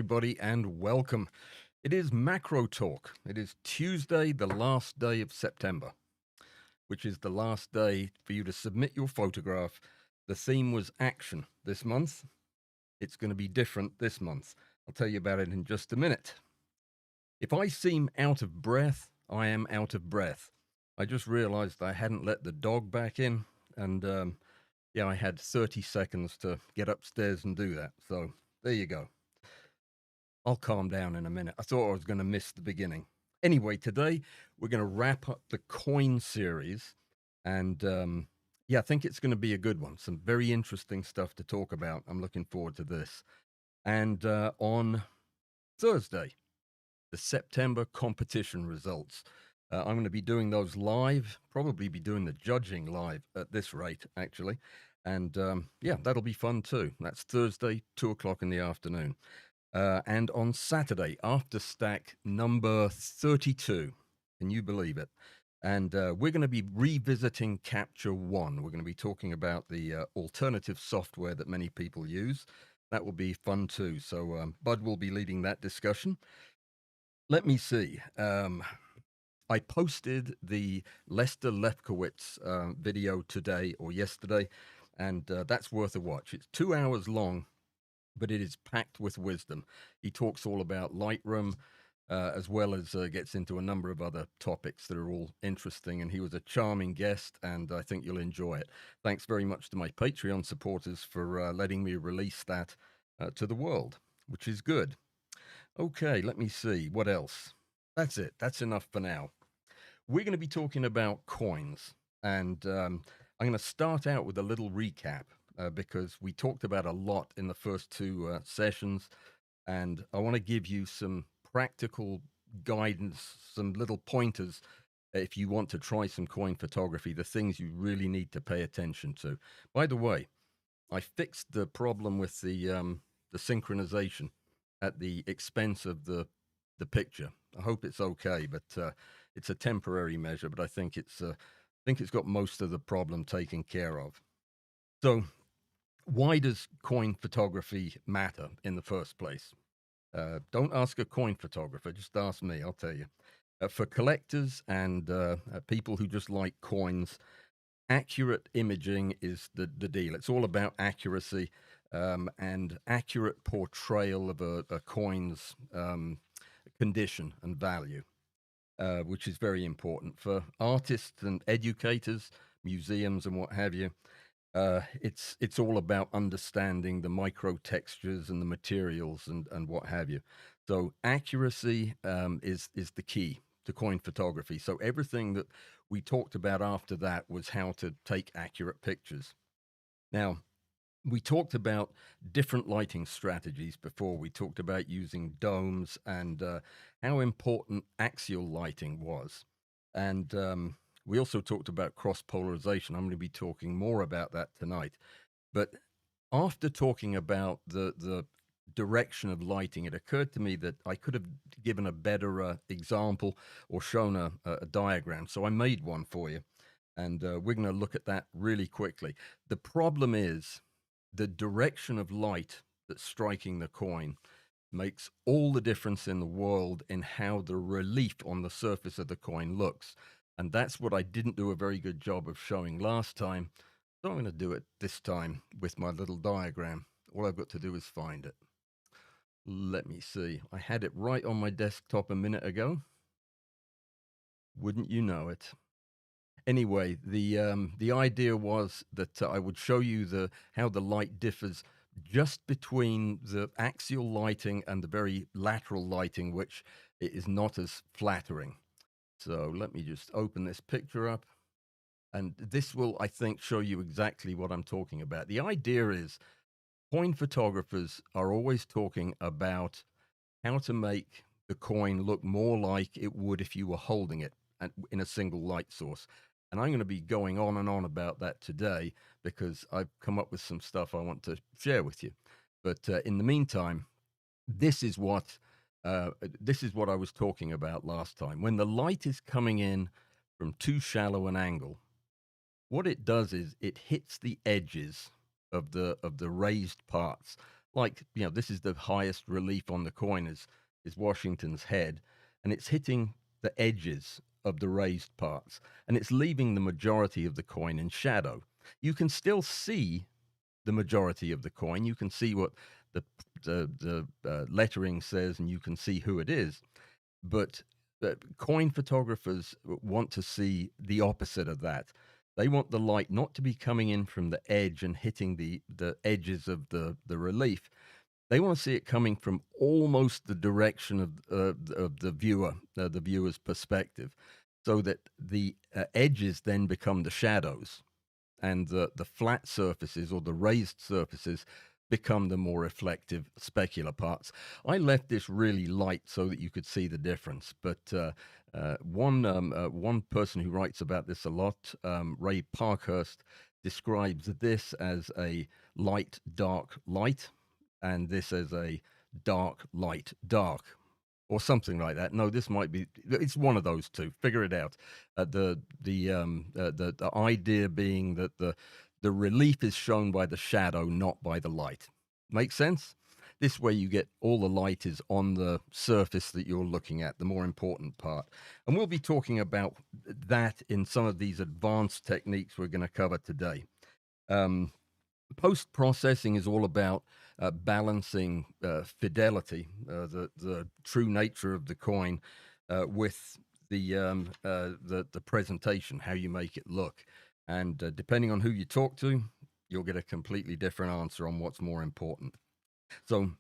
everybody, and welcome. It is Macro Talk. It is Tuesday, the last day of September, which is the last day for you to submit your photograph. The theme was action this month. It's going to be different this month. I'll tell you about it in just a minute. If I seem out of breath, I am out of breath. I just realized I hadn't let the dog back in, and I had 30 seconds to get upstairs and do that. So there you go. I'll calm down in a minute. I thought I was going to miss the beginning. Anyway, today we're going to wrap up the coin series. And I think it's going to be a good one. Some very interesting stuff to talk about. I'm looking forward to this. And on Thursday, the September competition results. I'm going to be doing those live, probably be doing the judging live at this rate, actually. And that'll be fun too. That's Thursday, 2 o'clock in the afternoon. And on Saturday, after stack number 32. Can you believe it? And we're going to be revisiting Capture One. We're going to be talking about the alternative software that many people use. That will be fun too. So Bud will be leading that discussion. Let me see. I posted the Lester Lefkowitz video today or yesterday, and that's worth a watch. It's 2 hours long, but it is packed with wisdom. He talks all about Lightroom, as well as gets into a number of other topics that are all interesting, and he was a charming guest, and I think you'll enjoy it. Thanks very much to my Patreon supporters for letting me release that to the world, which is good. Okay, let me see. What else? That's it. That's enough for now. We're going to be talking about coins, and I'm going to start out with a little recap because we talked about a lot in the first two sessions, and I want to give you some practical guidance, some little pointers if you want to try some coin photography, the things you really need to pay attention to. By the way, I fixed the problem with the synchronization at the expense of the picture. I hope it's okay, but it's a temporary measure. But I think it's got most of the problem taken care of. So, why does coin photography matter in the first place? Don't ask a coin photographer. Just ask me. I'll tell you. For collectors and people who just like coins, accurate imaging is the deal. It's all about accuracy and accurate portrayal of a coin's condition and value, which is very important for artists and educators, museums, and what have you. It's all about understanding the micro textures and the materials and what have you. So accuracy is the key to coin photography. So everything that we talked about after that was how to take accurate pictures. Now, we talked about different lighting strategies before. We talked about using domes and how important axial lighting was. And we also talked about cross-polarization. I'm going to be talking more about that tonight. But after talking about the direction of lighting, it occurred to me that I could have given a better example or shown a diagram. So I made one for you. And we're going to look at that really quickly. The problem is the direction of light that's striking the coin makes all the difference in the world in how the relief on the surface of the coin looks. And that's what I didn't do a very good job of showing last time. So I'm going to do it this time with my little diagram. All I've got to do is find it. Let me see. I had it right on my desktop a minute ago. Wouldn't you know it? Anyway, the idea was that I would show you how the light differs just between the axial lighting and the very lateral lighting, which is not as flattering. So let me just open this picture up. And this will, I think, show you exactly what I'm talking about. The idea is coin photographers are always talking about how to make the coin look more like it would if you were holding it in a single light source. And I'm going to be going on and on about that today because I've come up with some stuff I want to share with you. But in the meantime, this is what I was talking about last time. When the light is coming in from too shallow an angle, what it does is it hits the edges of the raised parts like, this is the highest relief on the coin is Washington's head, and it's hitting the edges of the raised parts, and it's leaving the majority of the coin in shadow. You can still see the majority of the coin. You can see what the lettering says, and you can see who it is. But coin photographers want to see the opposite of that. They want the light not to be coming in from the edge and hitting the edges of the relief. They want to see it coming from almost the direction of the viewer's perspective, so that the edges then become the shadows, and the flat surfaces or the raised surfaces become the more reflective specular parts. I left this really light so that you could see the difference. But one person who writes about this a lot, Ray Parkhurst, describes this as a light dark light, and this as a dark light dark, or something like that. No, this might be. It's one of those two. Figure it out. The idea being that the relief is shown by the shadow, not by the light. Make sense? This way, you get all the light is on the surface that you're looking at, the more important part. And we'll be talking about that in some of these advanced techniques we're going to cover today. Um, Post processing is all about balancing fidelity, the true nature of the coin, with the presentation, how you make it look, and depending on who you talk to, you'll get a completely different answer on what's more important. So,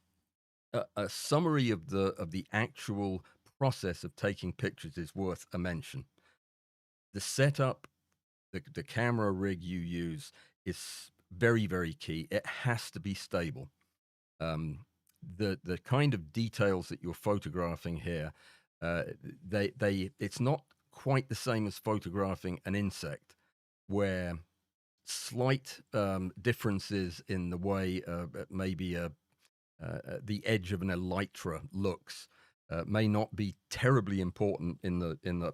a summary of the actual process of taking pictures is worth a mention. The setup, the camera rig you use is very, very key. It has to be stable. Um, the kind of details that you're photographing here, they it's not quite the same as photographing an insect, where slight differences in the way maybe the edge of an elytra looks may not be terribly important in the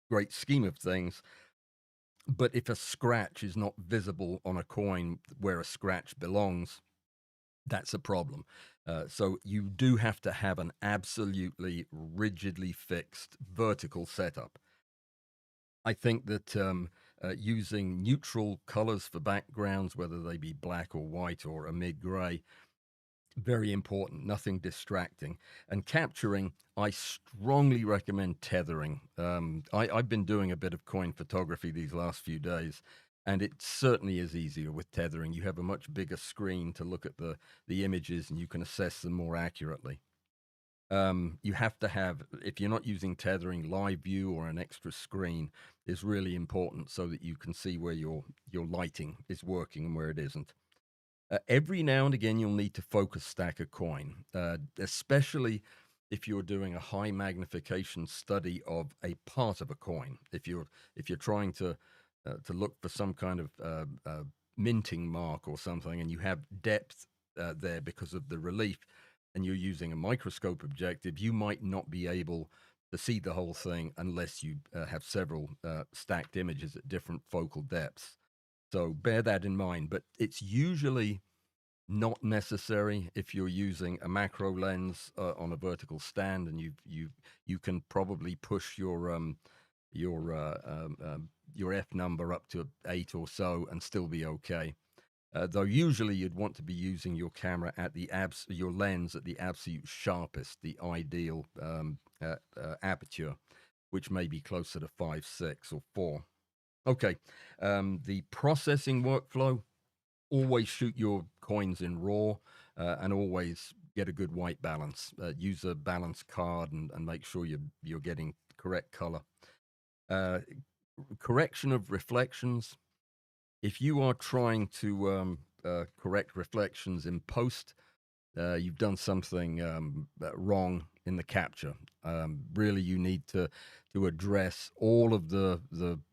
great scheme of things. But if a scratch is not visible on a coin where a scratch belongs, that's a problem. So you do have to have an absolutely rigidly fixed vertical setup. I think that using neutral colors for backgrounds, whether they be black or white or a mid gray, very important, nothing distracting. And capturing, I strongly recommend tethering. I've been doing a bit of coin photography these last few days, and it certainly is easier with tethering. You have a much bigger screen to look at the images, and you can assess them more accurately. You have to have, if you're not using tethering, live view or an extra screen is really important so that you can see where your lighting is working and where it isn't. Every now and again, you'll need to focus stack a coin, especially if you're doing a high magnification study of a part of a coin. If you're trying to look for some kind of minting mark or something, and you have depth there because of the relief, and you're using a microscope objective, you might not be able to see the whole thing unless you have several stacked images at different focal depths. So bear that in mind, but it's usually not necessary if you're using a macro lens on a vertical stand, and you can probably push your f number up to 8 or so and still be okay. Though usually you'd want to be using your camera at your lens at the absolute sharpest, the ideal aperture, which may be closer to 5.6 or 4. Okay, the processing workflow: always shoot your coins in RAW, and always get a good white balance. Use a balance card and make sure you're getting correct color. Uh, Correction of reflections. If you are trying to correct reflections in post, you've done something wrong in the capture. Really, you need to address all of the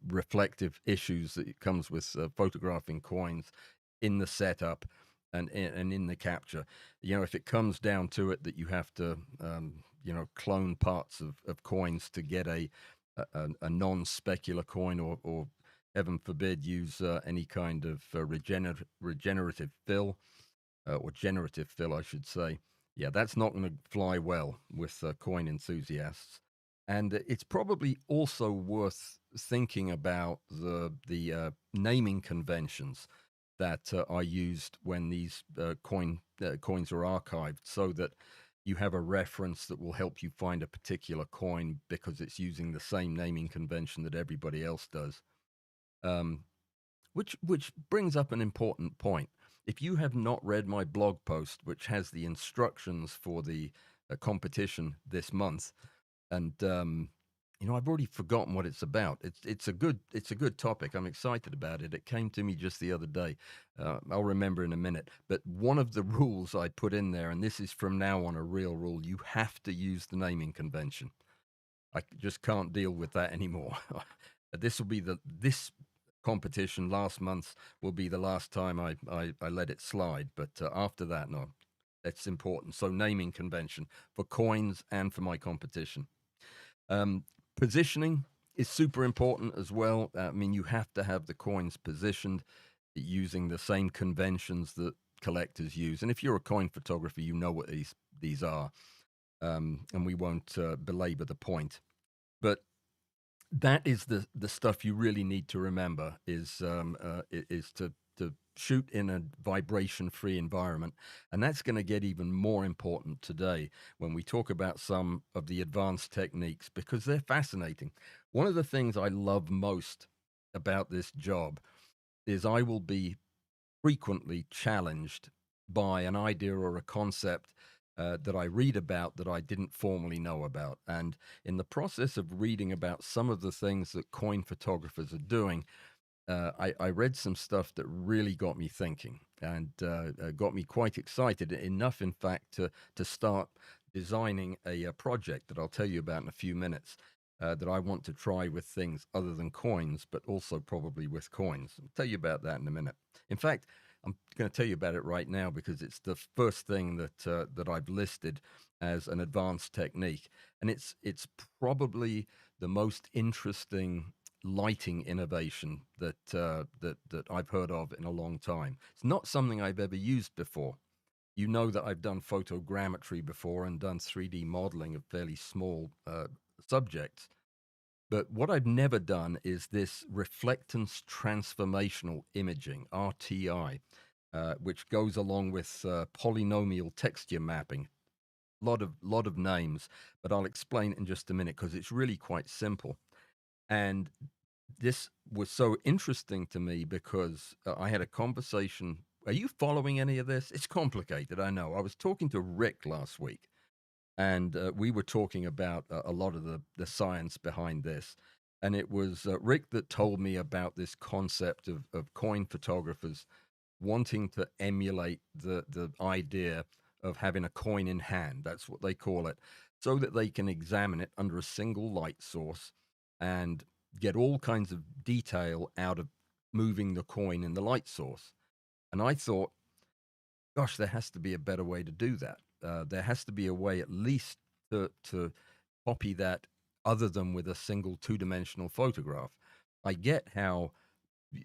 reflective issues that it comes with photographing coins in the setup and in the capture. If it comes down to it that you have to clone parts of coins to get a non-specular coin, or heaven forbid use any kind of regenerative fill, or generative fill, I should say. Yeah, that's not going to fly well with coin enthusiasts. And it's probably also worth thinking about the naming conventions that are used when these coins are archived, so that you have a reference that will help you find a particular coin because it's using the same naming convention that everybody else does. Um, which brings up an important point. If you have not read my blog post, which has the instructions for the competition this month, and I've already forgotten what it's about. It's a good topic. I'm excited about it. It came to me just the other day. I'll remember in a minute. But one of the rules I put in there, and this is from now on a real rule, you have to use the naming convention. I just can't deal with that anymore. This will be this competition last month will be the last time I let it slide. But after that, no, that's important. So naming convention for coins and for my competition. Um, Positioning is super important as well. I mean, you have to have the coins positioned using the same conventions that collectors use. And if you're a coin photographer, you know what these are. And we won't belabor the point. But that is the stuff you really need to remember is to shoot in a vibration free environment, and that's going to get even more important today when we talk about some of the advanced techniques, because they're fascinating. One of the things I love most about this job is I will be frequently challenged by an idea or a concept that I read about that I didn't formally know about. And in the process of reading about some of the things that coin photographers are doing, I read some stuff that really got me thinking and got me quite excited enough, in fact, to start designing a project that I'll tell you about in a few minutes. That I want to try with things other than coins, but also probably with coins. I'll tell you about that in a minute. In fact, I'm going to tell you about it right now because it's the first thing that I've listed as an advanced technique, and it's probably the most interesting lighting innovation that I've heard of in a long time. It's not something I've ever used before. You know that I've done photogrammetry before and done 3D modeling of fairly small subjects. But what I've never done is this reflectance transformational imaging, RTI, which goes along with polynomial texture mapping. Lot of names, but I'll explain it in just a minute because it's really quite simple. And this was so interesting to me because I had a conversation. Are you following any of this? It's complicated, I know. I was talking to Rick last week, and we were talking about a lot of the science behind this. And it was Rick that told me about this concept of coin photographers wanting to emulate the idea of having a coin in hand. That's what they call it, so that they can examine it under a single light source and get all kinds of detail out of moving the coin in the light source. And I thought, gosh, there has to be a better way to do that. There has to be a way, at least, to copy that other than with a single two-dimensional photograph. I get how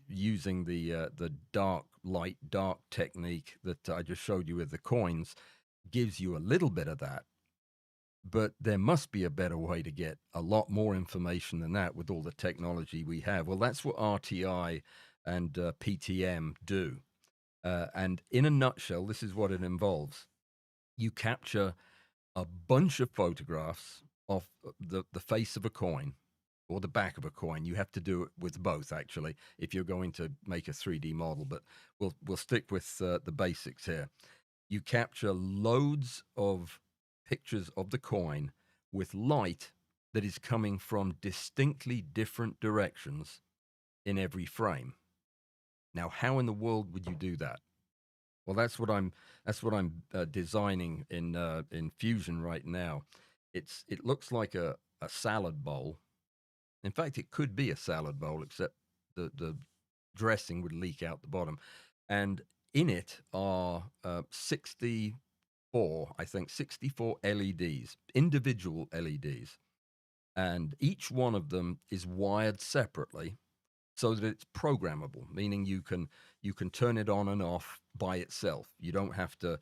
using the dark light dark technique that I just showed you with the coins gives you a little bit of that, but there must be a better way to get a lot more information than that with all the technology we have. Well, that's what RTI and PTM do. And in a nutshell, this is what it involves. You capture a bunch of photographs of the face of a coin or the back of a coin. You have to do it with both, actually, if you're going to make a 3D model. But we'll stick with the basics here. You capture loads of pictures of the coin with light that is coming from distinctly different directions in every frame. Now, how in the world would you do that? Well, that's what I'm designing in Fusion right now. It looks like a salad bowl. In fact, it could be a salad bowl, except the dressing would leak out the bottom. And in it are 64, I think, 64 LEDs, individual LEDs. And each one of them is wired separately. so that it's programmable, meaning you can turn it on and off by itself. You don't have to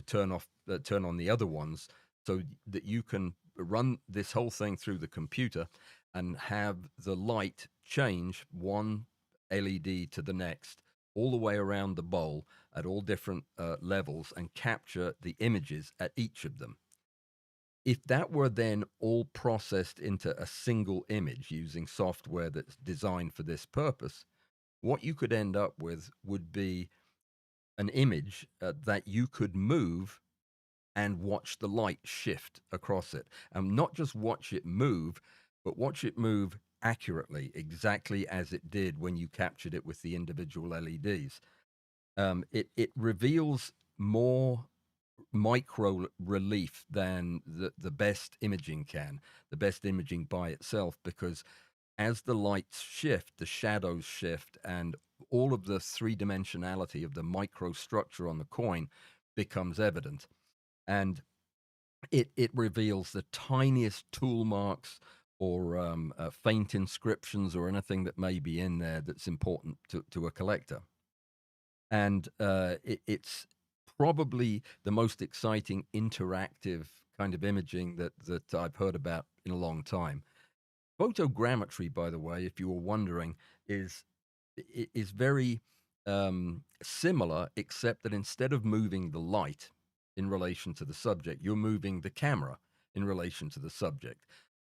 turn on the other ones, so that you can run this whole thing through the computer and have the light change one LED to the next all the way around the bowl at all different levels and capture the images at each of them. If that were then all processed into a single image using software that's designed for this purpose, what you could end up with would be an image that you could move and watch the light shift across it. And not just watch it move, but watch it move accurately, exactly as it did when you captured it with the individual LEDs. It reveals more micro relief than the best imaging can, the best imaging by itself, because as the lights shift, the shadows shift, and all of the three dimensionality of the microstructure on the coin becomes evident. And it reveals the tiniest tool marks or faint inscriptions or anything that may be in there that's important to a collector. And it's probably the most exciting interactive kind of imaging that I've heard about in a long time. Photogrammetry, by the way, if you were wondering, is is very similar, except that instead of moving the light in relation to the subject, you're moving the camera in relation to the subject.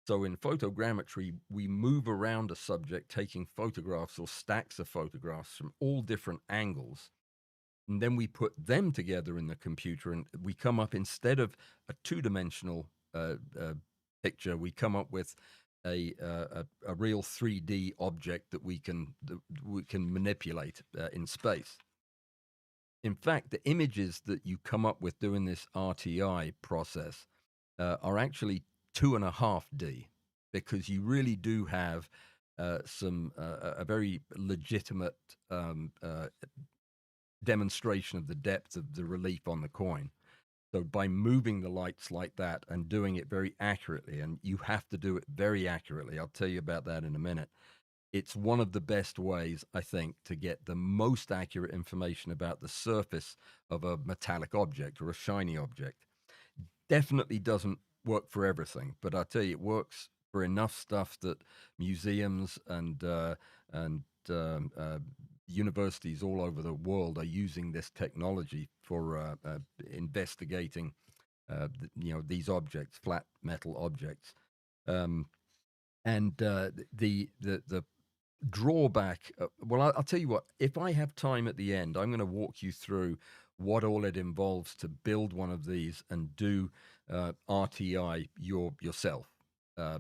So in photogrammetry, we move around a subject, taking photographs or stacks of photographs from all different angles, and then we put them together in the computer, and we come up, instead of a two-dimensional picture, we come up with a real 3D object that we can manipulate in space. In fact, the images that you come up with doing this RTI process are actually 2.5D, because you really do have some a very legitimate demonstration of the depth of the relief on the coin. So by moving the lights like that and doing it very accurately, and you have to do it very accurately, I'll tell you about that in a minute. It's one of the best ways, I think, to get the most accurate information about the surface of a metallic object or a shiny object. Definitely doesn't work for everything, but I tell you, it works for enough stuff that museums and universities all over the world are using this technology for investigating, these objects, flat metal objects. Um, and the drawback, well, I'll tell you what, if I have time at the end, I'm going to walk you through what all it involves to build one of these and do RTI yourself,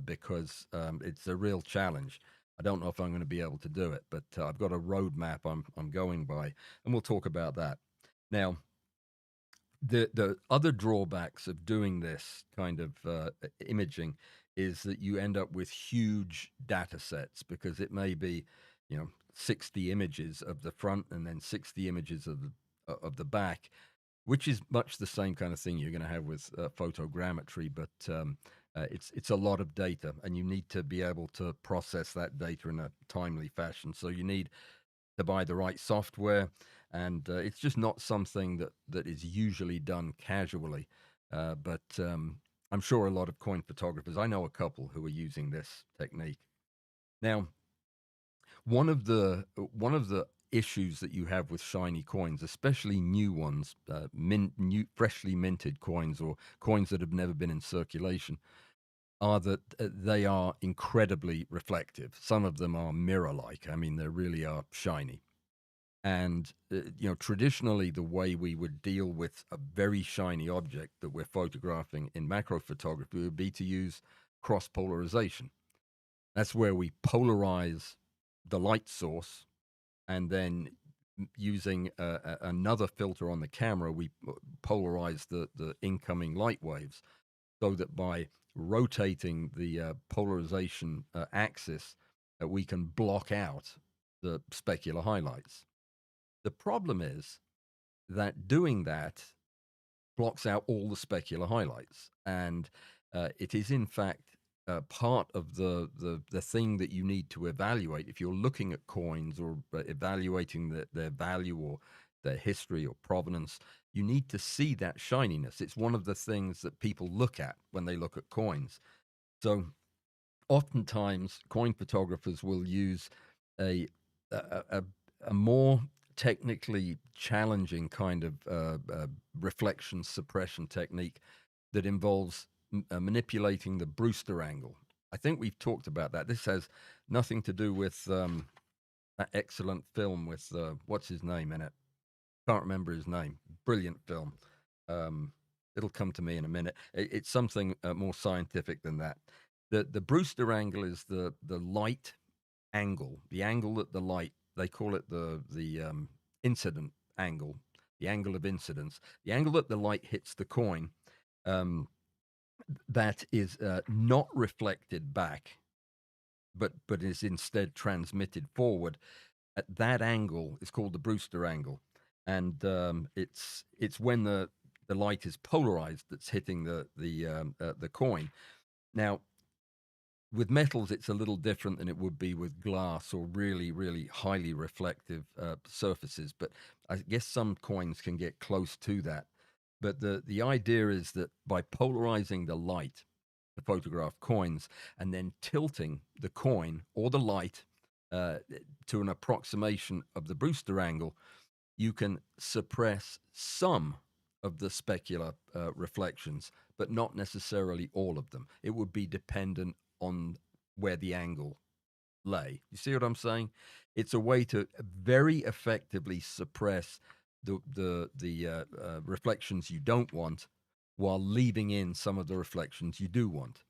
because it's a real challenge. I don't know if I'm going to be able to do it, but I've got a roadmap I'm going by, and we'll talk about that. Now, the other drawbacks of doing this kind of imaging is that you end up with huge data sets, because it may be, 60 images of the front and then 60 images of the back, which is much the same kind of thing you're going to have with photogrammetry, but it's a lot of data, and you need to be able to process that data in a timely fashion. So you need to buy the right software, and it's just not something that is usually done casually. But I'm sure a lot of coin photographers, I know a couple who are using this technique. Now, one of the issues that you have with shiny coins, especially new ones, new, freshly minted coins, or coins that have never been in circulation, are that they are incredibly reflective. Some of them are mirror-like. I mean, they really are shiny. And traditionally, the way we would deal with a very shiny object that we're photographing in macro photography would be to use cross polarization. That's where we polarize the light source, and then using another filter on the camera, we polarize the incoming light waves, so that by rotating the polarization axis, we can block out the specular highlights. The problem is that doing that blocks out all the specular highlights, and it is in fact part of the thing that you need to evaluate if you're looking at coins or evaluating their value or their history or provenance. You need to see that shininess. It's one of the things that people look at when they look at coins. So oftentimes, coin photographers will use a a, a, a more technically challenging kind of reflection suppression technique that involves manipulating the Brewster angle. I think we've talked about that. This has nothing to do with that excellent film with what's his name in it. Can't remember his name. Brilliant film. Um, it'll come to me in a minute. It's something more scientific than that. The Brewster angle is the light angle, the angle that the light, they call it the incident angle, the angle of incidence, the angle that the light hits the coin. Um, that is not reflected back, but is instead transmitted forward. At that angle is called the Brewster angle, and it's when the light is polarized that's hitting the coin. Now, with metals, it's a little different than it would be with glass or really, really highly reflective surfaces. But I guess some coins can get close to that. But the idea is that by polarizing the light to photograph coins and then tilting the coin or the light uh, to an approximation of the Brewster angle, you can suppress some of the specular reflections, but not necessarily all of them. It would be dependent on where the angle lay. You see what I'm saying? It's a way to very effectively suppress the reflections you don't want, while leaving in some of the reflections you do want.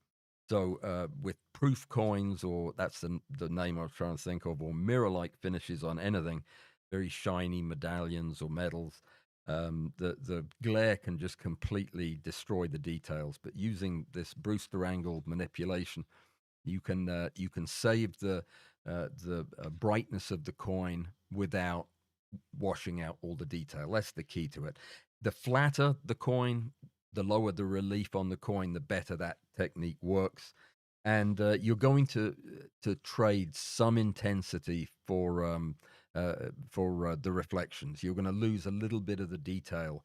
So with proof coins, or that's the name I was trying to think of, or mirror-like finishes on anything, very shiny medallions or medals, the glare can just completely destroy the details. But using this Brewster angle manipulation, you can save the brightness of the coin without washing out all the detail. That's the key to it. The flatter the coin, the lower the relief on the coin, the better that technique works. And you're going to trade some intensity for the reflections. You're going to lose a little bit of the detail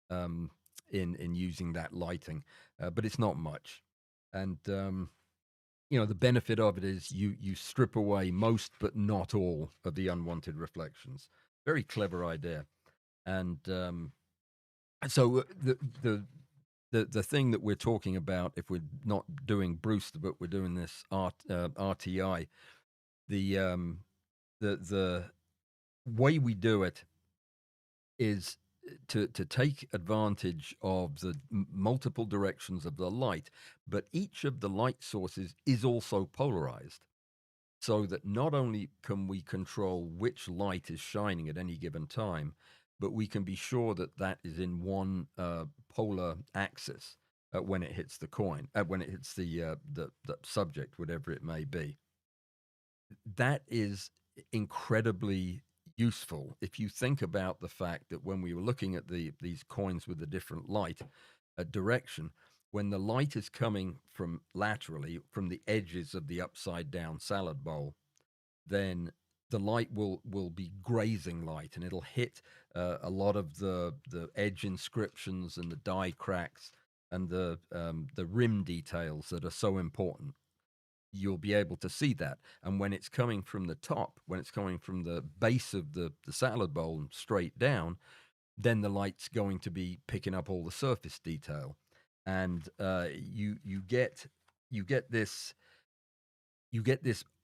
um, in using that lighting, but it's not much. And the benefit of it is you strip away most but not all of the unwanted reflections. Very clever idea. And so the thing that we're talking about, if we're not doing Brewster but we're doing this RTI, the the way we do it is to take advantage of the multiple directions of the light, but each of the light sources is also polarized, so that not only can we control which light is shining at any given time, but we can be sure that that is in one polar axis when it hits the coin, when it hits the subject, whatever it may be. That is incredibly useful if you think about the fact that when we were looking at these coins with the different light direction, when the light is coming from laterally from the edges of the upside down salad bowl, then the light will be grazing light, and it'll hit a lot of the edge inscriptions and the die cracks and the rim details that are so important. You'll be able to see that. And when it's coming from the top, when it's coming from the base of the salad bowl and straight down, then the light's going to be picking up all the surface detail, and you get this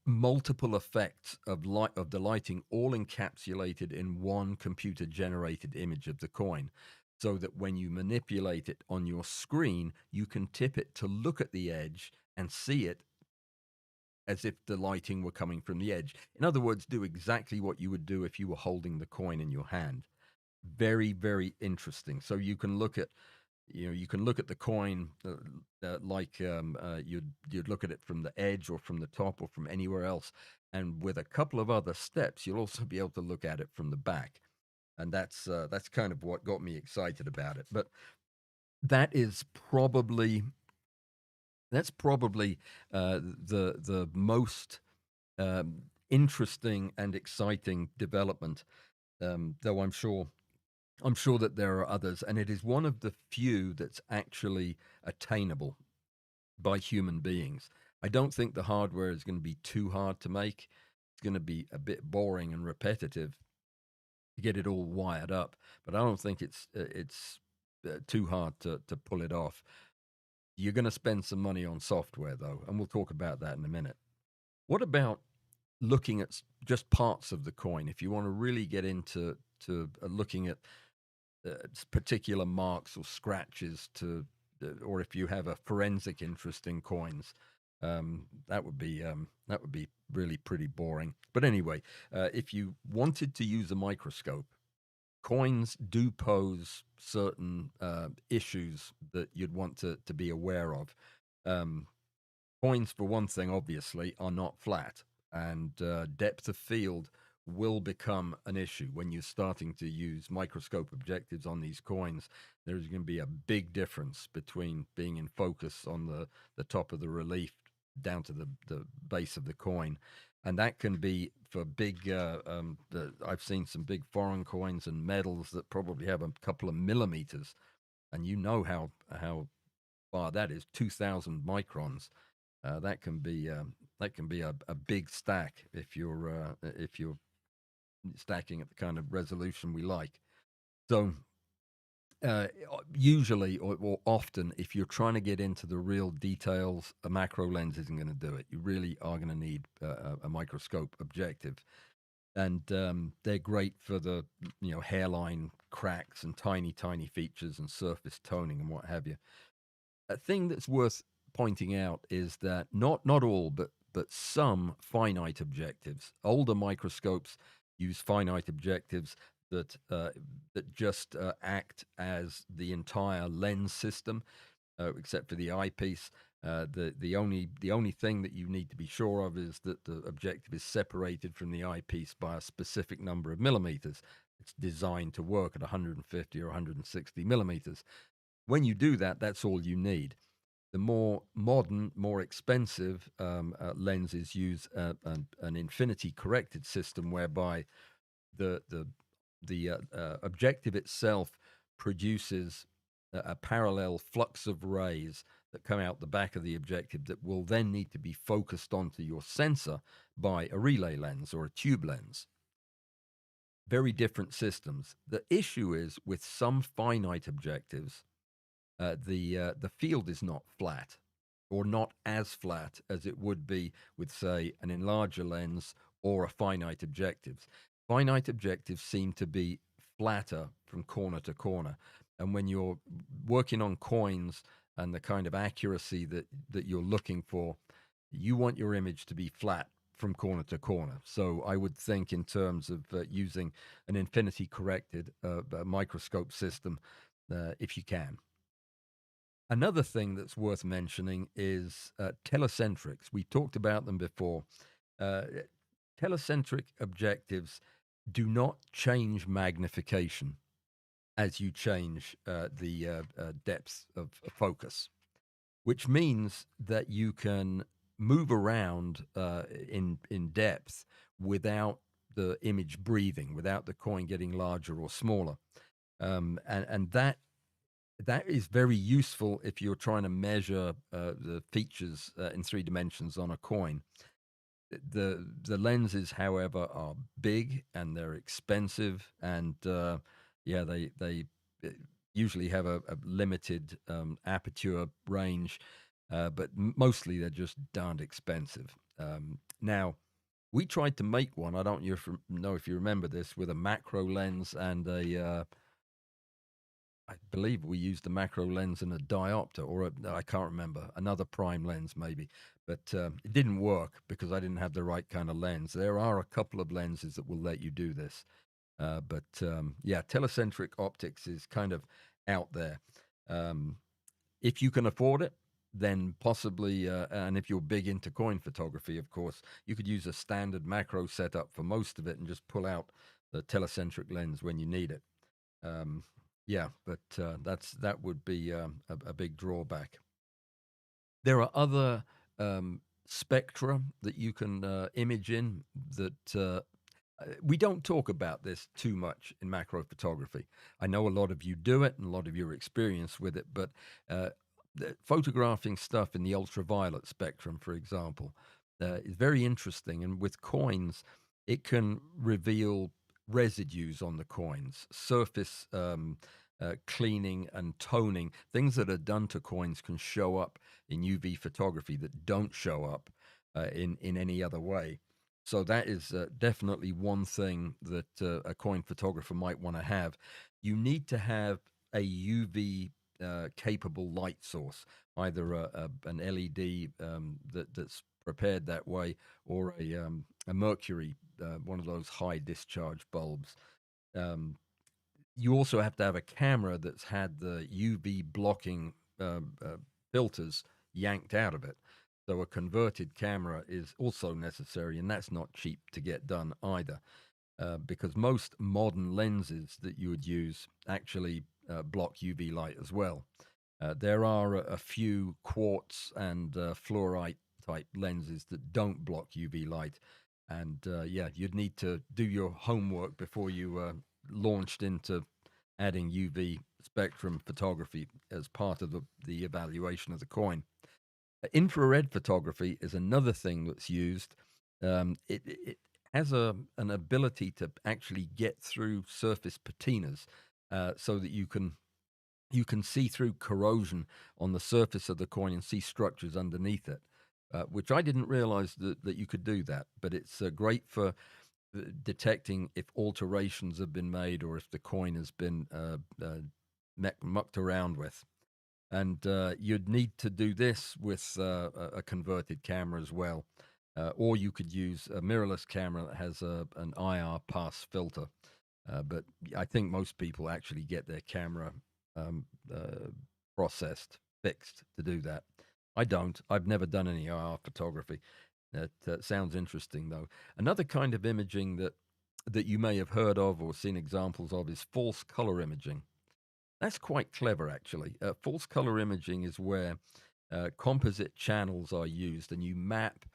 multiple effects of light of the lighting, all encapsulated in one computer generated image of the coin, so that when you manipulate it on your screen, you can tip it to look at the edge and see it as if the lighting were coming from the edge. In other words, do exactly what you would do if you were holding the coin in your hand. Very, very interesting. So you can look at you can look at the coin like you'd look at it from the edge or from the top or from anywhere else, and with a couple of other steps, you'll also be able to look at it from the back, and that's kind of what got me excited about it. But that is probably That's probably the most interesting and exciting development. Though I'm sure that there are others, and it is one of the few that's actually attainable by human beings. I don't think the hardware is going to be too hard to make. It's going to be a bit boring and repetitive to get it all wired up, but I don't think it's too hard to pull it off. You're going to spend some money on software though, and we'll talk about that in a minute. What about looking at just parts of the coin? If you want to really get into looking at particular marks or scratches or if you have a forensic interest in coins, that would be really pretty boring. But anyway, if you wanted to use a microscope, coins do pose certain issues that you'd want to be aware of. Um, Coins, for one thing, obviously, are not flat, and depth of field will become an issue when you're starting to use microscope objectives on these coins. There's going to be a big difference between being in focus on the top of the relief down to the base of the coin. And that can be for big, I've seen some big foreign coins and medals that probably have a couple of millimeters. And you know how far that is, 2,000 microns. That can be a big stack if you're stacking at the kind of resolution we like. So usually or often, if you're trying to get into the real details, a macro lens isn't going to do it. You really are going to need a microscope objective, and they're great for the hairline cracks and tiny features and surface toning and what have you. A thing that's worth pointing out is that not all, but some finite objectives, older microscopes use finite objectives that just act as the entire lens system, except for the eyepiece. The only thing that you need to be sure of is that the objective is separated from the eyepiece by a specific number of millimeters. It's designed to work at 150 or 160 millimeters. When you do that, that's all you need. The more modern, more expensive lenses use an infinity corrected system whereby the the the objective itself produces a parallel flux of rays that come out the back of the objective that will then need to be focused onto your sensor by a relay lens or a tube lens. Very different systems. The issue is with some finite objectives, the field is not flat, or not as flat as it would be with, say, an enlarger lens or a finite objective. Finite objectives seem to be flatter from corner to corner, and when you're working on coins and the kind of accuracy that you're looking for, you want your image to be flat from corner to corner. So I would think in terms of using an infinity corrected microscope system if you can. Another thing that's worth mentioning is telecentrics. We talked about them before. Uh, Telecentric objectives do not change magnification as you change the depth of focus, which means that you can move around in depth without the image breathing, without the coin getting larger or smaller, and that is very useful if you're trying to measure the features in three dimensions on a coin. The lenses, however, are big and they're expensive, and yeah, they uh, usually have a limited aperture range, but mostly they're just darned expensive. Now, we tried to make one. I don't know if you remember this, with a macro lens and a I believe we used a macro lens and a diopter, or I can't remember, another prime lens maybe, but it didn't work because I didn't have the right kind of lens. There are a couple of lenses that will let you do this, but yeah, telecentric optics is kind of out there. Um, if you can afford it, then possibly, and if you're big into coin photography, of course, you could use a standard macro setup for most of it and just pull out the telecentric lens when you need it. Um, yeah, but that would be a big drawback. There are other spectra that you can image in that we don't talk about this too much in macro photography. I know a lot of you do it and a lot of you are experienced with it, but uh, photographing stuff in the ultraviolet spectrum, for example, is very interesting. And with coins, it can reveal residues on the coins, surface cleaning and toning. Things that are done to coins can show up in UV photography that don't show up in any other way. So that is definitely one thing that a coin photographer might want to have. You need to have a UV capable light source, either an LED that's prepared that way, or a mercury, one of those high discharge bulbs. Um, you also have to have a camera that's had the UV blocking filters yanked out of it. So a converted camera is also necessary, and that's not cheap to get done either, because most modern lenses that you would use actually block UV light as well. There are a few quartz and fluorite type lenses that don't block UV light, and yeah, you'd need to do your homework before you launched into adding UV spectrum photography as part of the evaluation of the coin. Infrared photography is another thing that's used. It has an ability to actually get through surface patinas, so that you can see through corrosion on the surface of the coin and see structures underneath it, which I didn't realize that you could do that. But it's great for detecting if alterations have been made or if the coin has been mucked around with. And you'd need to do this with a converted camera as well. Or you could use a mirrorless camera that has an IR pass filter. But I think most people actually get their camera um, processed, fixed to do that. I don't. I've never done any IR photography. That sounds interesting, though. Another kind of imaging that you may have heard of or seen examples of is false color imaging. That's quite clever, actually. False color imaging is where composite channels are used, and you map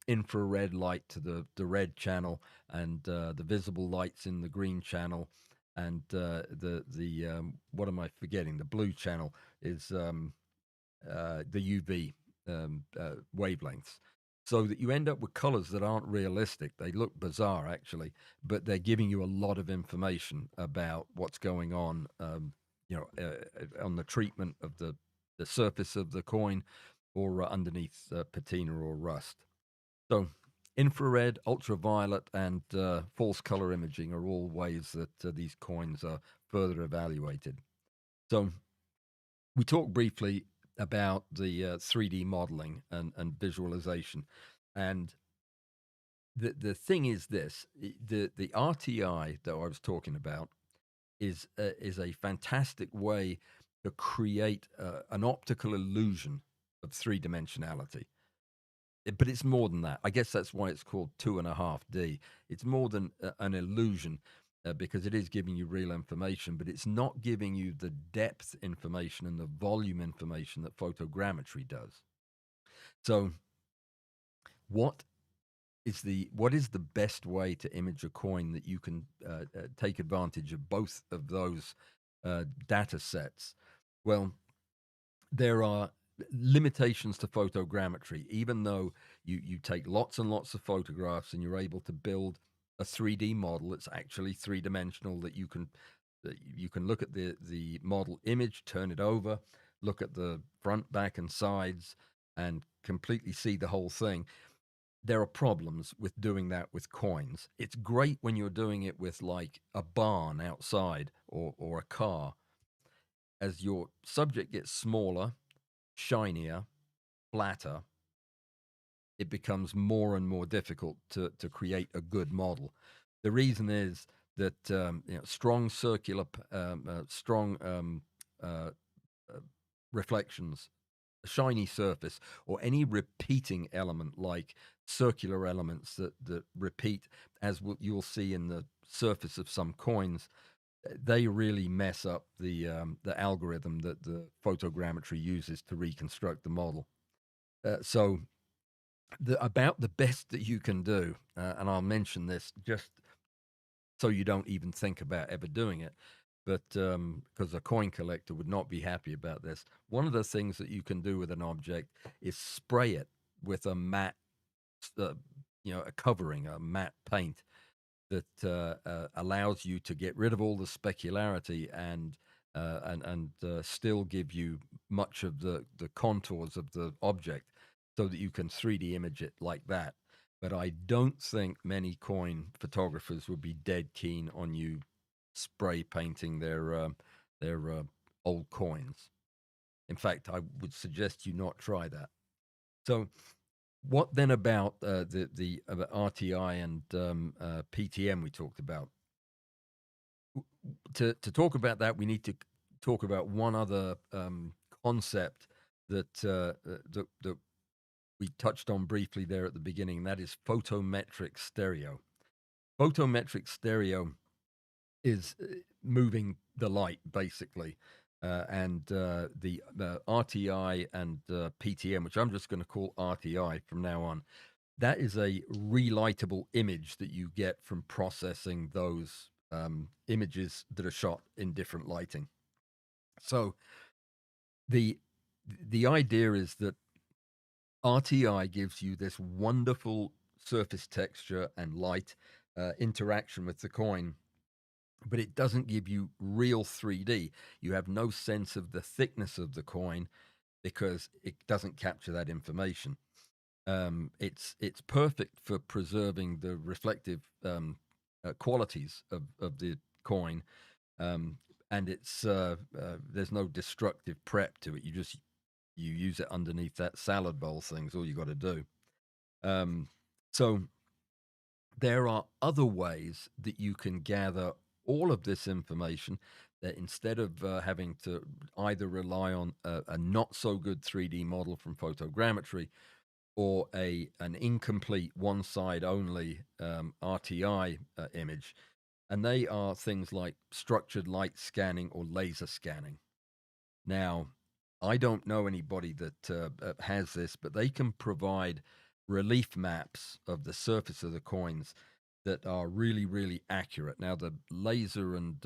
infrared light to the red channel, and the visible lights in the green channel, and the what am I forgetting? The blue channel is the UV wavelengths. So that you end up with colors that aren't realistic. They look bizarre, actually, but they're giving you a lot of information about what's going on, on the treatment of the surface of the coin, or underneath patina or rust. So, infrared, ultraviolet, and false color imaging are all ways that these coins are further evaluated. So, we talked briefly about the 3D modeling and visualization. And the thing is this: the RTI that I was talking about is a fantastic way to create an optical illusion of three dimensionality. But it's more than that. I guess that's why it's called 2.5D. It's more than an illusion, because it is giving you real information, but it's not giving you the depth information and the volume information that photogrammetry does. So, what what is the best way to image a coin that you can take advantage of both of those data sets? Well, there are limitations to photogrammetry, even though you take lots and lots of photographs and you're able to build a 3D model that's actually three dimensional, that you can look at the model image, turn it over, look at the front, back, and sides, and completely see the whole thing. There are problems with doing that with coins. It's great when you're doing it with like a barn outside, or a car. As your subject gets smaller, shinier, flatter, it becomes more and more difficult to create a good model. The reason is that strong circular, strong uh, uh, reflections, a shiny surface, or any repeating element like circular elements that repeat, as you'll see in the surface of some coins, they really mess up the algorithm that the photogrammetry uses to reconstruct the model. So about the best that you can do, and I'll mention this just so you don't even think about ever doing it, but because a coin collector would not be happy about this. One of the things that you can do with an object is spray it with a matte, uh, a covering, a matte paint that allows you to get rid of all the specularity and still give you much of the contours of the object, so that you can 3D image it like that. But I don't think many coin photographers would be dead keen on you spray painting their old coins. In fact, I would suggest you not try that. So, what then about the RTI and PTM we talked about? To talk about that, we need to talk about one other concept that we touched on briefly there at the beginning, and that is photometric stereo. Photometric stereo is moving the light basically, and the RTI and PTM, which I'm just going to call RTI from now on, that is a relightable image that you get from processing those images that are shot in different lighting. So the the idea is that RTI gives you this wonderful surface texture and light interaction with the coin, but it doesn't give you real 3D. You have no sense of the thickness of the coin because it doesn't capture that information. It's perfect for preserving the reflective qualities of the coin, um, and it's there's no destructive prep to it. You use it underneath that salad bowl thing. Is all you got to do. Um, so there are other ways that you can gather all of this information, that instead of having to either rely on a not so good 3D model from photogrammetry, or an incomplete one side only RTI image. And they are things like structured light scanning or laser scanning. Now, I don't know anybody that has this, but they can provide relief maps of the surface of the coins that are really, really accurate. Now, the laser and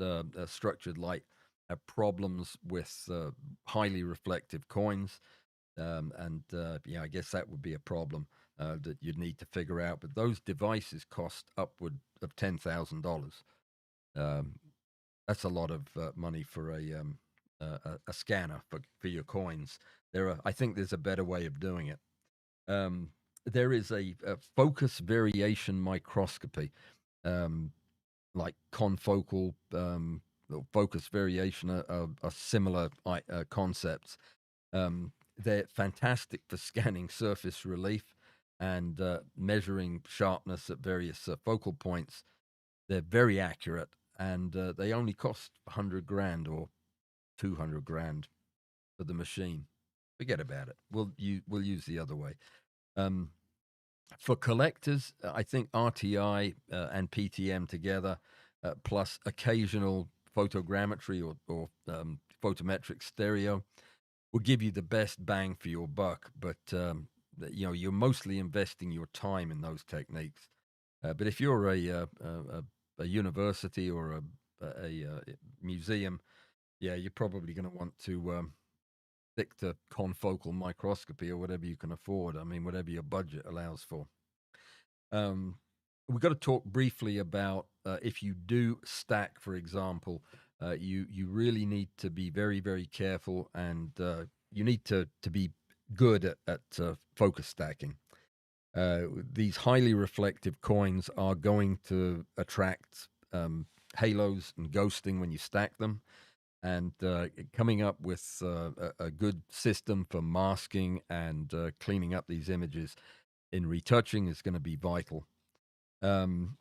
structured light have problems with highly reflective coins, and yeah, I guess that would be a problem that you'd need to figure out. But those devices cost upward of $10,000. Um, that's a lot of money for a scanner for your coins. I think there's a better way of doing it. Um, there is a focus variation microscopy, um, like confocal or focus variation, are similar concepts. They're fantastic for scanning surface relief and measuring sharpness at various focal points. They're very accurate, and they only cost 100 grand or 200 grand for the machine. Forget about it. We'll use the other way. Um, for collectors, I think RTI and PTM together, plus occasional photogrammetry or photometric stereo, will give you the best bang for your buck. But you're mostly investing your time in those techniques. But if you're a university or a museum, yeah, you're probably going to want to stick to confocal microscopy or whatever you can afford. I mean, whatever your budget allows for. Um, we've got to talk briefly about if you do stack, for example, you really need to be very, very careful, and you need to be good at focus stacking. These highly reflective coins are going to attract halos and ghosting when you stack them. And coming up with a good system for masking and cleaning up these images in retouching is going to be vital. Um,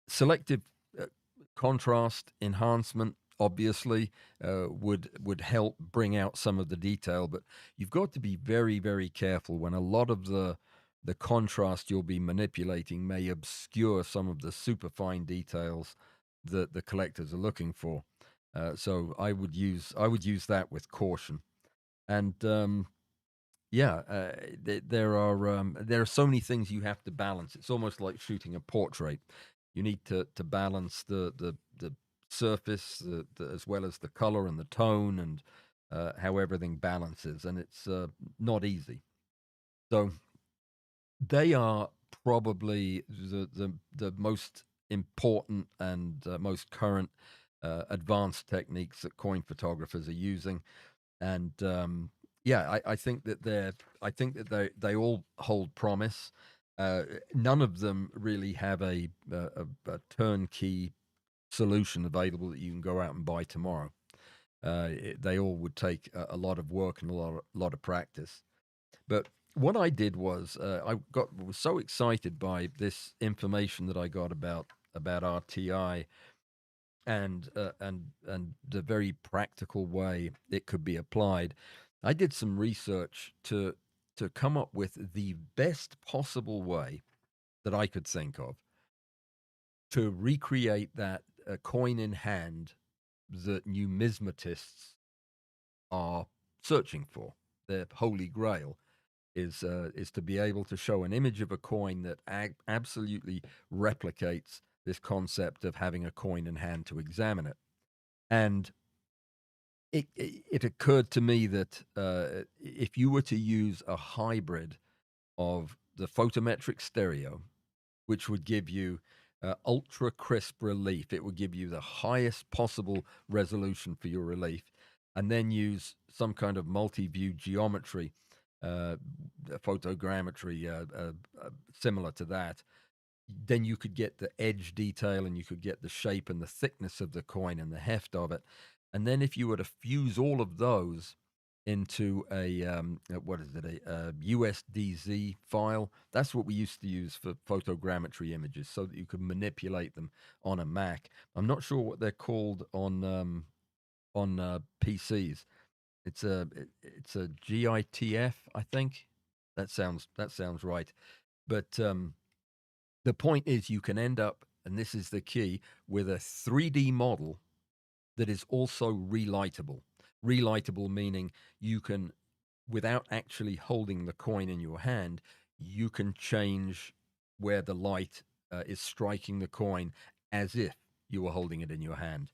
Selective uh, contrast enhancement obviously would help bring out some of the detail, but you've got to be very, very careful when a lot of the contrast you'll be manipulating may obscure some of the superfine details the collectors are looking for. So I would use that with caution. And yeah, there are so many things you have to balance. It's almost like shooting a portrait. You need to balance the surface, as well as the color and the tone, and how everything balances, and it's not easy. So they are probably the most important and most current advanced techniques that coin photographers are using. And yeah, I think that they all hold promise. Uh, None of them really have a turnkey solution available that you can go out and buy tomorrow. They all would take a lot of work and a lot of practice. But what I did was was so excited by this information that I got about RTI, and the very practical way it could be applied. I did some research to come up with the best possible way that I could think of to recreate that coin in hand that numismatists are searching for. Their holy grail is to be able to show an image of a coin that absolutely replicates this concept of having a coin in hand to examine it. And it occurred to me that if you were to use a hybrid of the photometric stereo, which would give you ultra crisp relief, it would give you the highest possible resolution for your relief, and then use some kind of multi-view geometry, uh, photogrammetry, similar to that, then you could get the edge detail, and you could get the shape and the thickness of the coin and the heft of it. And then if you were to fuse all of those into what is it, a USDZ file, that's what we used to use for photogrammetry images, so that you could manipulate them on a Mac. I'm not sure what they're called on PCs. It's a GITF, I think. That sounds right. But the point is, you can end up, and this is the key, with a 3D model that is also relightable. Relightable meaning you can, without actually holding the coin in your hand, you can change where the light is striking the coin as if you were holding it in your hand.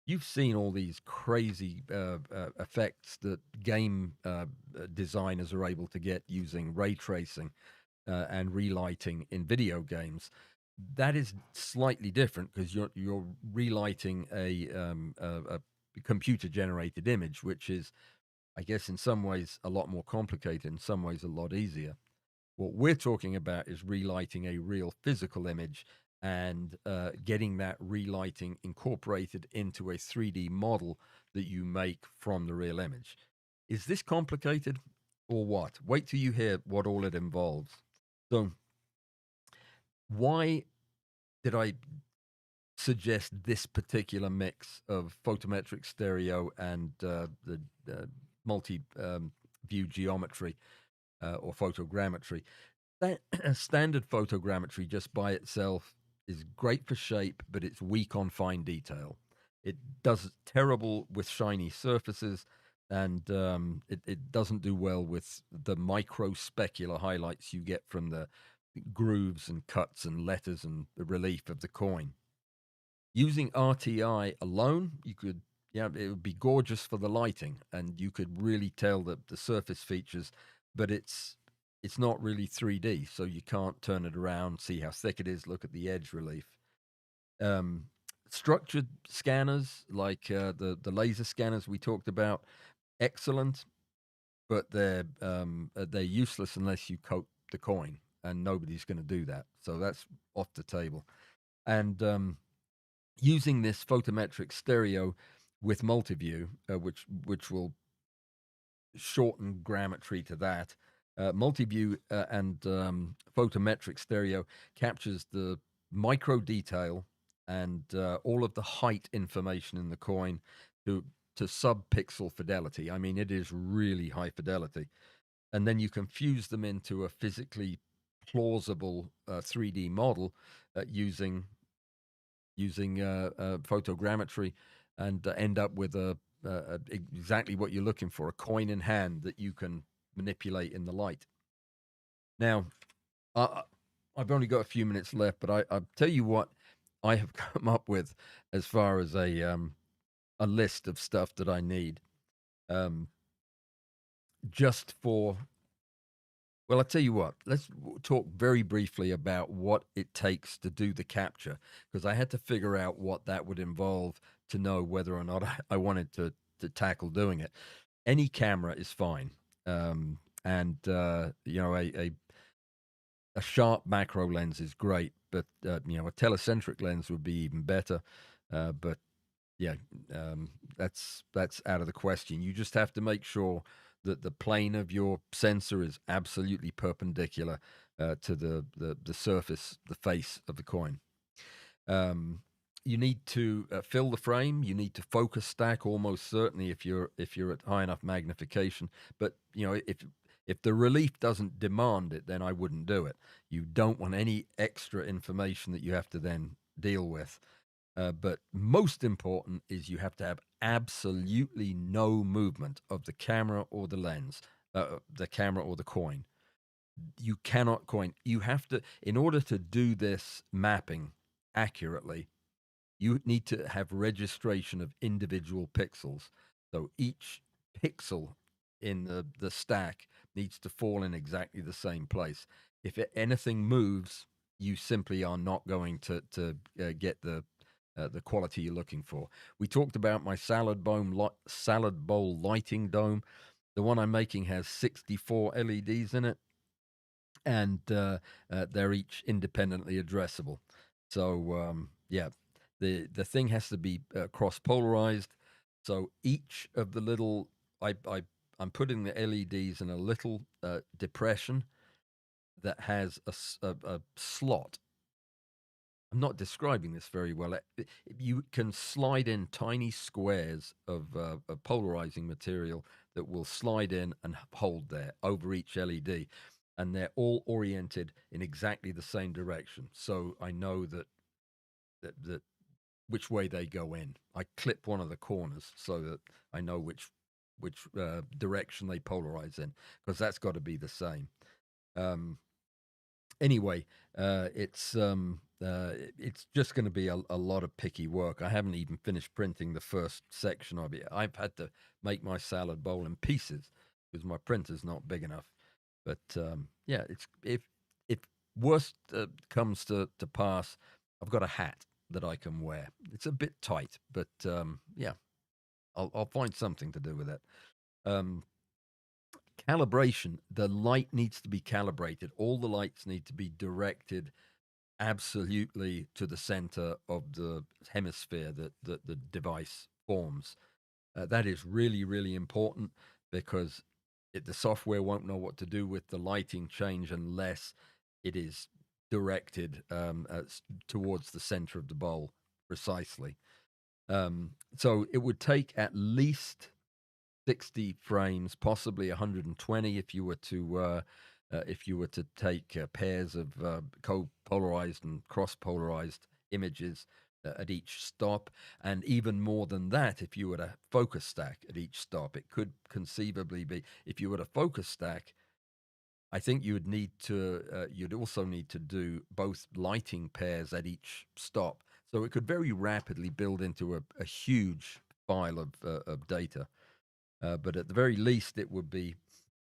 You've seen all these crazy effects that game designers are able to get using ray tracing and relighting in video games. That is slightly different because you're relighting a computer generated image, which is, I guess, in some ways a lot more complicated, in some ways a lot easier. What we're talking about is relighting a real physical image, and getting that relighting incorporated into a 3D model that you make from the real image. Is this complicated or what? Wait till you hear what all it involves. So, why did I suggest this particular mix of photometric stereo and the multi view geometry, or photogrammetry? That standard photogrammetry just by itself is great for shape, but it's weak on fine detail. It does terrible with shiny surfaces, and it doesn't do well with the micro specular highlights you get from the grooves and cuts and letters and the relief of the coin. Using RTI alone, you could, yeah, it would be gorgeous for the lighting, and you could really tell the surface features, but it's not really 3D, so you can't turn it around, see how thick it is, look at the edge relief. Um, Structured scanners like the laser scanners we talked about, excellent, but they're useless unless you coat the coin, and nobody's going to do that. So that's off the table. And using this photometric stereo with multiview, which will shorten grammetry to that. Multiview and photometric stereo captures the micro detail and all of the height information in the coin to sub-pixel fidelity. I mean, it is really high fidelity. And then you can fuse them into a physically plausible 3D model using using photogrammetry, and end up with exactly what you're looking for, a coin in hand that you can manipulate in the light. Now, I, I've only got a few minutes left, but I'll tell you what I have come up with as far as a list of stuff that I need, um, just for. Well, I'll tell you what. Let's talk very briefly about what it takes to do the capture, because I had to figure out what that would involve to know whether or not I wanted to tackle doing it. Any camera is fine, and you know, a sharp macro lens is great, but you know, a telecentric lens would be even better. But yeah, that's out of the question. You just have to make sure that the plane of your sensor is absolutely perpendicular to the surface, the face of the coin. Um, you need to fill the frame. You need to focus stack almost certainly if you're at high enough magnification. But you know, if the relief doesn't demand it, then I wouldn't do it. You don't want any extra information that you have to then deal with. But most important is you have to have absolutely no movement of the camera or the lens, the camera or the coin. You cannot coin. You have to, in order to do this mapping accurately, you need to have registration of individual pixels. So each pixel in the stack needs to fall in exactly the same place. If anything moves, you simply are not going to get the quality you're looking for. We talked about my salad bowl lighting dome. The one I'm making has 64 LEDs in it, and they're each independently addressable. So yeah, the thing has to be cross polarized. So each of the little I'm putting the LEDs in a little depression that has a slot. I'm not describing this very well. You can slide in tiny squares of polarizing material that will slide in and hold there over each LED, and they're all oriented in exactly the same direction. So I know that which way they go in. I clip one of the corners so that I know which direction they polarize in, because that's got to be the same. Um, anyway, it's just going to be a lot of picky work. I haven't even finished printing the first section of it. I've had to make my salad bowl in pieces because my printer's not big enough. But yeah, it's if worst comes to pass, I've got a hat that I can wear. It's a bit tight, but yeah, I'll find something to do with it. Um, calibration, the light needs to be calibrated. All the lights need to be directed absolutely to the center of the hemisphere that the device forms. That is really, really important, because the software won't know what to do with the lighting change unless it is directed towards the center of the bowl precisely. So it would take at least 60 frames, possibly 120 if you were to take pairs of co-polarized and cross-polarized images at each stop, and even more than that if you were to focus stack at each stop. It could conceivably be, if you were to focus stack, I think you'd also need to do both lighting pairs at each stop. So it could very rapidly build into a huge file of data. But at the very least,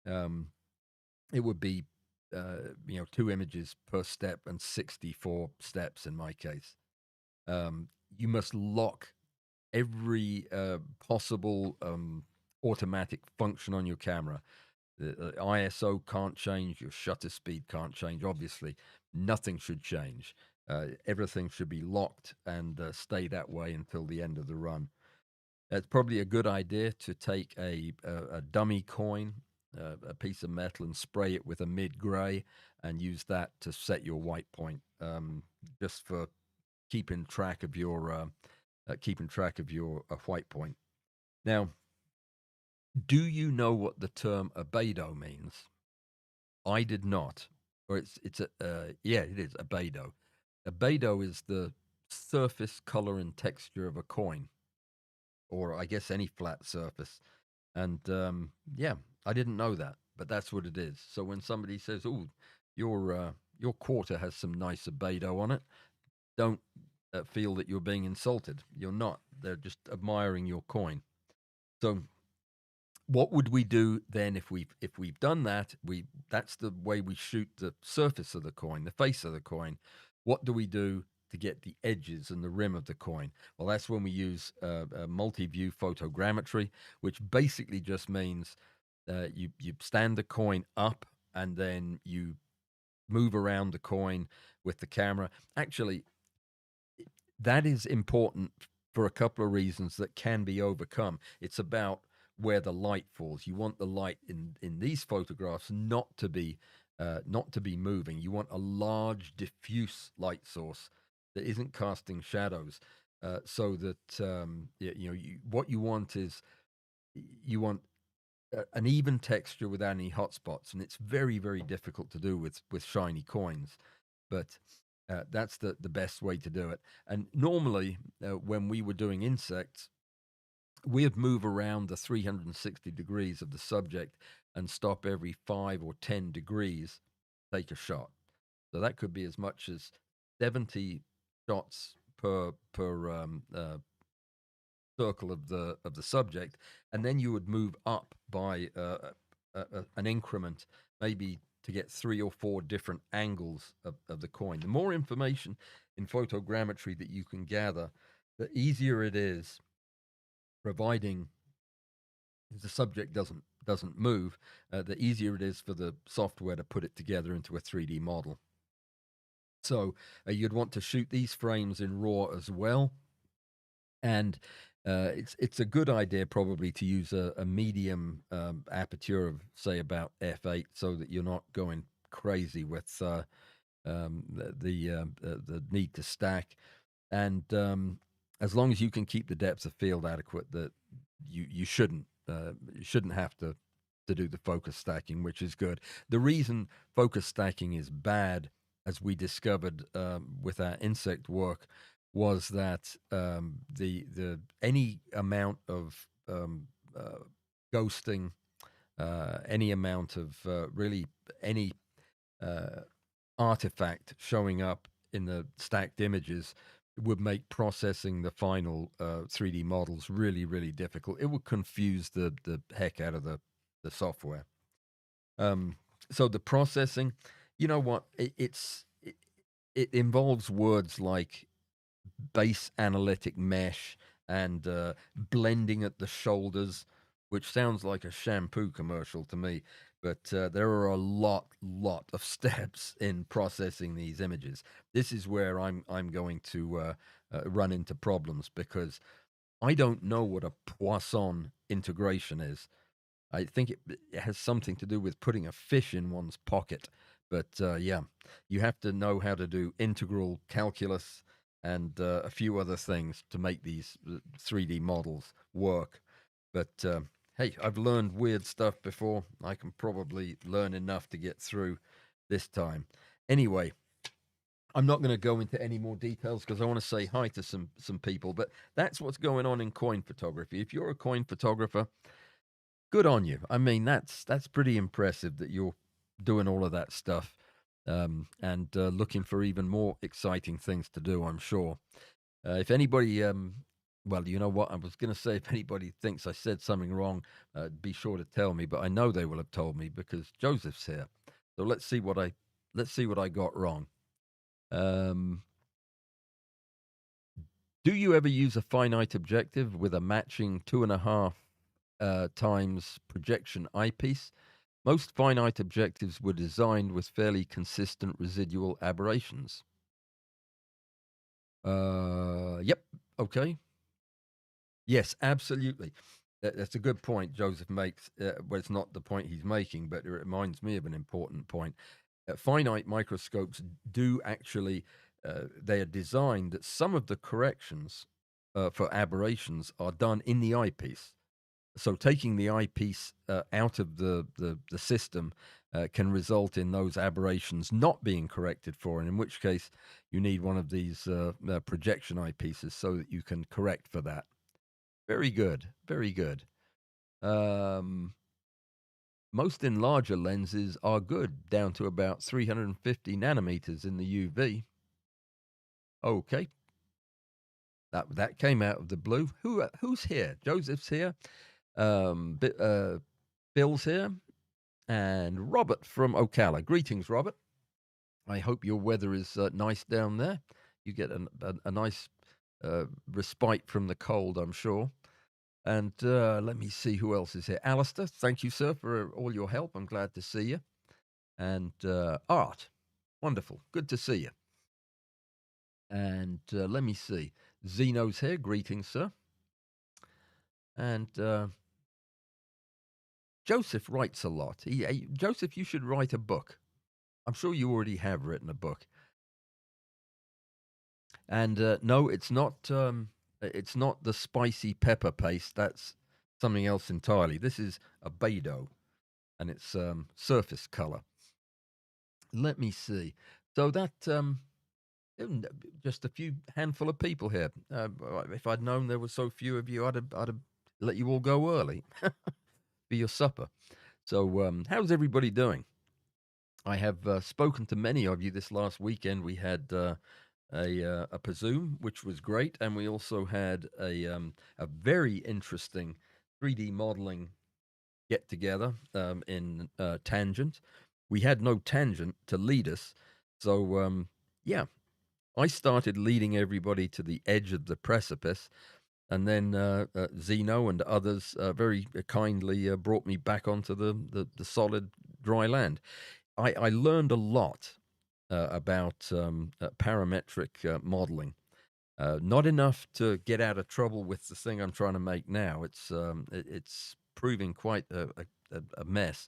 um, it would be you know, 2 images per step and 64 steps in my case. You must lock every possible automatic function on your camera. The ISO can't change. Your shutter speed can't change. Obviously, nothing should change. Everything should be locked and stay that way until the end of the run. It's probably a good idea to take a dummy coin, a piece of metal, and spray it with a mid gray, and use that to set your white point, just for keeping track of your white point. Now, do you know what the term abedo means? I did not, or it's a yeah, it is abedo. Abedo is the surface color and texture of a coin, or I guess any flat surface. And yeah, I didn't know that, but that's what it is. So when somebody says, "Oh, your quarter has some nice albedo on it," don't feel that you're being insulted. You're not. They're just admiring your coin. So what would we do then if we've done that? That's the way we shoot the surface of the coin, the face of the coin. What do we do to get the edges and the rim of the coin? Well, that's when we use multi-view photogrammetry, which basically just means you stand the coin up and then you move around the coin with the camera. Actually, that is important for a couple of reasons that can be overcome. It's about where the light falls. You want the light in these photographs not to be moving. You want a large diffuse light source that isn't casting shadows, so that what you want is you want an even texture without any hot spots, and it's very, very difficult to do with shiny coins. But that's the best way to do it. And normally, when we were doing insects, we would move around the 360 degrees of the subject and stop every 5 or 10 degrees, take a shot. So that could be as much as 70 shots per circle of the subject, and then you would move up by an increment, maybe to get 3 or 4 different angles of the coin. The more information in photogrammetry that you can gather, the easier it is, providing the subject doesn't move, the easier it is for the software to put it together into a 3D model. So you'd want to shoot these frames in RAW as well. And it's a good idea probably to use a medium aperture of, say, about f8, so that you're not going crazy with the need to stack. And as long as you can keep the depth of field adequate, that you shouldn't have to do the focus stacking, which is good. The reason focus stacking is bad, as we discovered with our insect work, was that the any amount of ghosting, any amount of really any uh, artifact showing up in the stacked images would make processing the final 3D models really, really difficult. It would confuse the heck out of the software. Um, so the processing, you know what? It involves words like base analytic mesh and blending at the shoulders, which sounds like a shampoo commercial to me. But there are a lot of steps in processing these images. This is where I'm going to run into problems, because I don't know what a Poisson integration is. I think it has something to do with putting a fish in one's pocket. But yeah, you have to know how to do integral calculus and a few other things to make these 3D models work. But hey, I've learned weird stuff before. I can probably learn enough to get through this time. Anyway, I'm not going to go into any more details because I want to say hi to some people. But that's what's going on in coin photography. If you're a coin photographer, good on you. I mean, that's pretty impressive that you're doing all of that stuff, and looking for even more exciting things to do. I'm sure. If anybody, well, you know what? I was going to say, if anybody thinks I said something wrong, be sure to tell me. But I know they will have told me, because Joseph's here. So let's see what I got wrong. Um, do you ever use a finite objective with a matching 2.5 times projection eyepiece? Most finite objectives were designed with fairly consistent residual aberrations. Yep. Okay. Yes, absolutely. That's a good point Joseph makes. Well, it's not the point he's making, but it reminds me of an important point. Finite microscopes do actually, they are designed that some of the corrections for aberrations are done in the eyepiece. So taking the eyepiece out of the system, can result in those aberrations not being corrected for, and in which case you need one of these projection eyepieces so that you can correct for that. Very good, very good. Um, Most enlarger lenses are good, down to about 350 nanometers in the UV. Okay, that came out of the blue. Who's here? Joseph's here. Bill's here, and Robert from Ocala. Greetings, Robert. I hope your weather is nice down there. You get a nice respite from the cold, I'm sure. And let me see who else is here. Alistair, thank you, sir, for all your help. I'm glad to see you. And Art, wonderful. Good to see you. And let me see. Zeno's here. Greetings, sir. And Joseph writes a lot. Joseph, you should write a book. I'm sure you already have written a book. And no, it's not. It's not the spicy pepper paste. That's something else entirely. This is a Beidou, and it's surface color. Let me see. So that just a few handful of people here. If I'd known there were so few of you, I'd have let you all go early for your supper. So how's everybody doing? I have spoken to many of you this last weekend. We had a presume, which was great, and we also had a very interesting 3D modeling get together in Tangent. We had no Tangent to lead us, so yeah, I started leading everybody to the edge of the precipice, and then Zeno and others very kindly brought me back onto the solid dry land. I learned a lot about parametric modeling. Not enough to get out of trouble with the thing I'm trying to make now. It's proving quite a mess,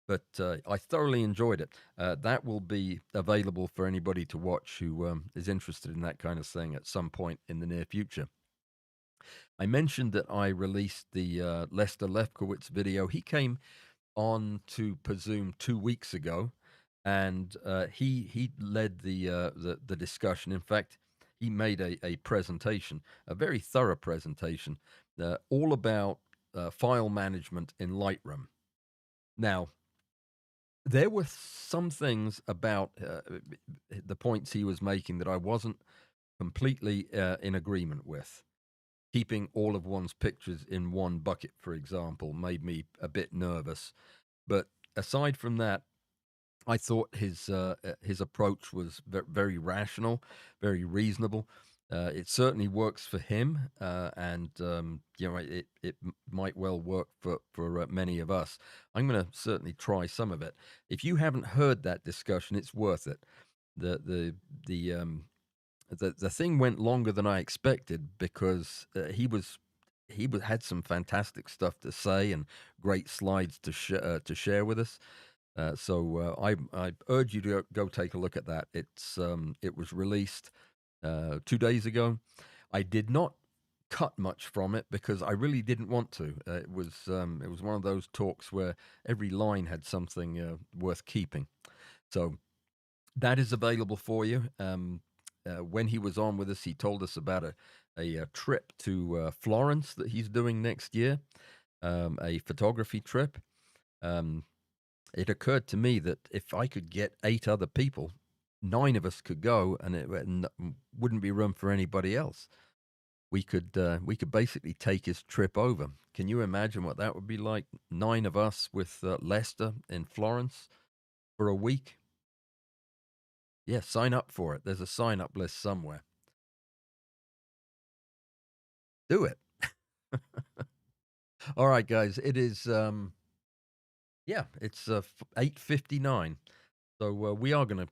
but I thoroughly enjoyed it. That will be available for anybody to watch who is interested in that kind of thing at some point in the near future. I mentioned that I released the Lester Lefkowitz video. He came on to Presume 2 weeks ago, and he led the discussion. In fact, he made a presentation, a very thorough presentation, all about file management in Lightroom. Now, there were some things about the points he was making that I wasn't completely in agreement with. Keeping all of one's pictures in one bucket, for example, made me a bit nervous. But aside from that, I thought his approach was very rational, very reasonable. It certainly works for him, and you know it might well work for many of us. I'm going to certainly try some of it. If you haven't heard that discussion, it's worth it. The thing went longer than I expected because he had some fantastic stuff to say and great slides to share with us. I urge you to go take a look at that. It was released 2 days ago. I did not cut much from it because I really didn't want to. It was one of those talks where every line had something worth keeping. So that is available for you. When he was on with us, he told us about a trip to Florence that he's doing next year, a photography trip. It occurred to me that if I could get 8 other people, 9 of us could go, and it wouldn't be room for anybody else. We could basically take his trip over. Can you imagine what that would be like? 9 of us with Lester in Florence for a week. Yeah, sign up for it. There's a sign up list somewhere. Do it. All right, guys. It is yeah, it's 8:59. So we are gonna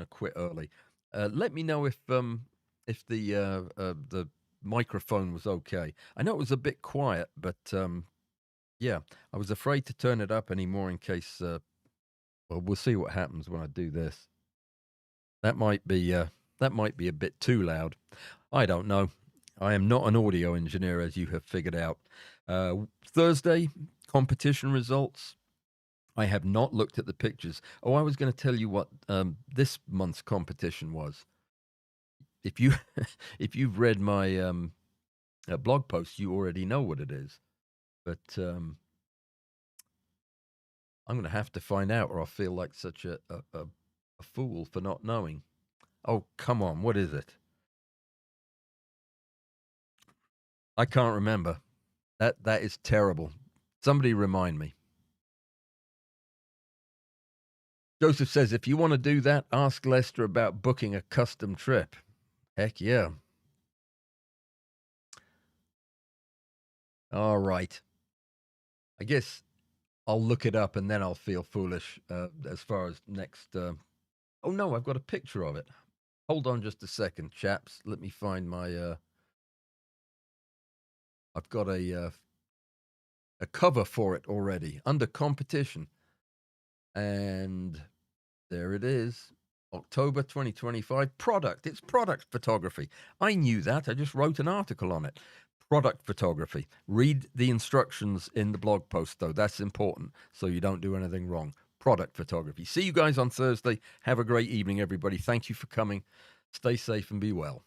quit early. Let me know if the microphone was okay. I know it was a bit quiet, but yeah, I was afraid to turn it up anymore in case. Well, we'll see what happens when I do this. That might be a bit too loud. I don't know. I am not an audio engineer, as you have figured out. Thursday competition results. I have not looked at the pictures. Oh, I was going to tell you what this month's competition was. If you if you've read my blog post, you already know what it is. But I'm going to have to find out, or I'll feel like such a fool for not knowing. Oh, come on, what is it? I can't remember. That is terrible. Somebody remind me. Joseph says, if you want to do that, ask Lester about booking a custom trip. Heck yeah. All right. I guess I'll look it up and then I'll feel foolish as far as next. Oh, no, I've got a picture of it. Hold on just a second, chaps. Let me find my. I've got a cover for it already under competition. And there it is. October 2025 product. It's product photography. I knew that. I just wrote an article on it. Product photography. Read the instructions in the blog post, though. That's important so you don't do anything wrong. Product photography. See you guys on Thursday. Have a great evening, everybody. Thank you for coming. Stay safe and be well.